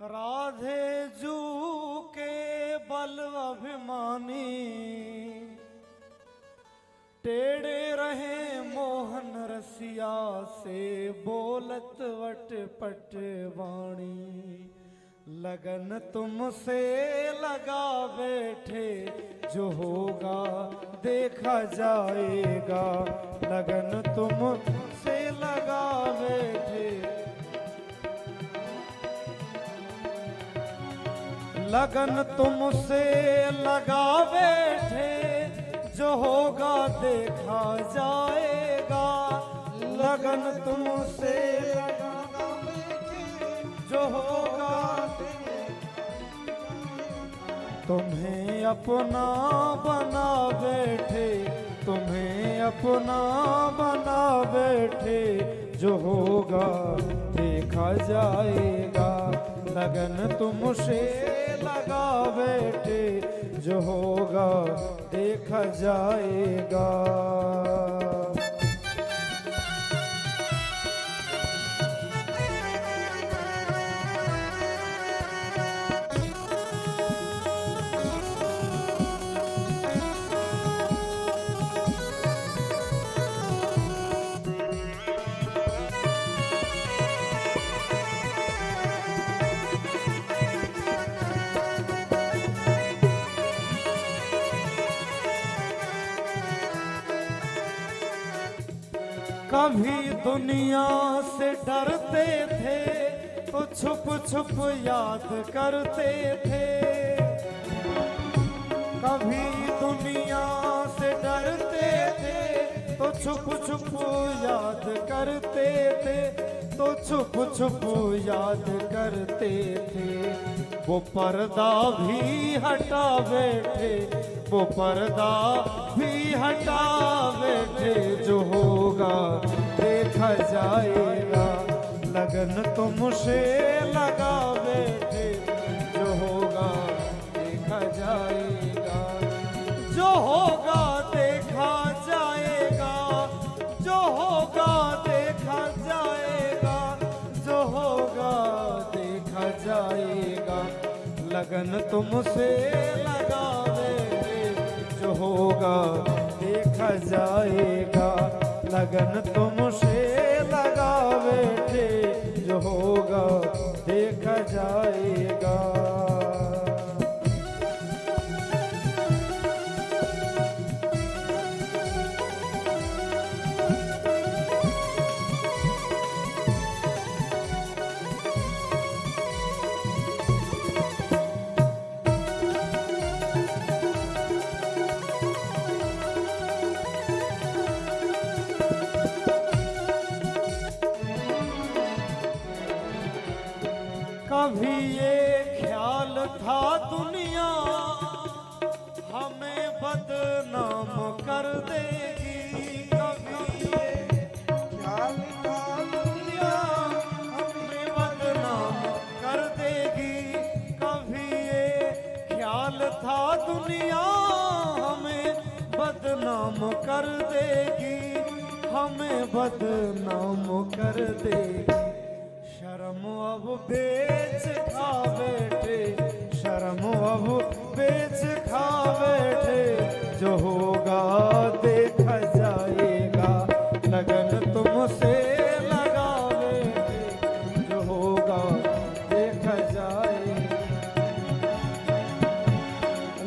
राधे जू के बल अभिमानी, टेढ़े रहे मोहन रसिया से बोलत वट पट वाणी। लगन तुमसे लगा बैठे, जो होगा देखा जाएगा। लगन तुमसे लगा बैठे, लगन तुमसे लगा बैठे, जो होगा देखा जाएगा। लगन तुमसे लगा बैठे, जो होगा तुम्हें अपना बना बैठे, तुम्हें अपना बना बैठे, जो होगा देखा जाएगा। लगन तुमसे लगा बैठे, जो होगा देखा जाएगा। कभी दुनिया से डरते थे, तो छुप छुप याद करते थे। कभी दुनिया से डरते थे, तो छुप छुप याद करते थे, तो छुप छुप याद करते थे। वो पर्दा भी हटा बैठे, वो पर्दा भी हटा बैठे, जो होगा देखा जाएगा। लगन तुमसे लगा बैठे, जो होगा देखा जाएगा। जो होगा देखा जाएगा, जो होगा देखा जाएगा, जो होगा देखा जाएगा। लगन तुमसे लगा बैठे, जो होगा देखा जाएगा। लगन तुमसे लगा बैठे, जो होगा देखा जाएगा। कभी ये ख्याल था दुनिया हमें बदनाम कर देगी। कभी ये ख्याल था दुनिया हमें बदनाम कर देगी। कभी ये ख्याल था दुनिया हमें बदनाम कर देगी, हमें बदनाम कर देगी। शर्म अब बेच खा बैठे, शर्म अब बेच खा बैठे, जो होगा देखा जाएगा। लगन तुमसे लगा बैठे, जो होगा देखा जाएगा।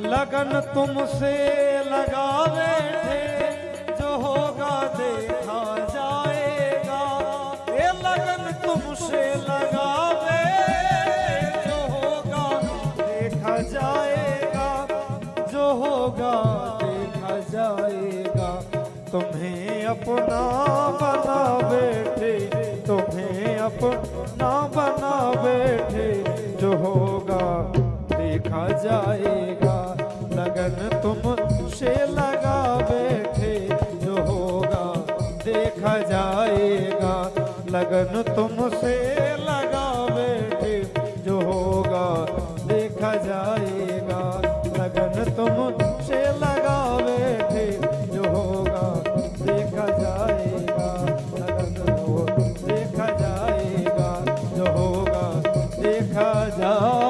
लगन तुमसे लगा बैठे, जो होगा देखा जाएगा। ये लगन तुमसे लगावे, जो होगा देखा जाएगा, जो होगा देखा जाएगा। तुम्हें अपना बना बैठे, तुम्हें अपना बना बैठे, जो होगा देखा जाएगा। लगन तुमसे लगा बैठे, जो होगा देखा जाएगा। लगन तुमसे लगा बैठे, जो होगा देखा जाएगा। लगन तुमसे लगा बैठे, जो होगा देखा जाएगा। लगन देखा जाएगा, जो होगा देखा जाए।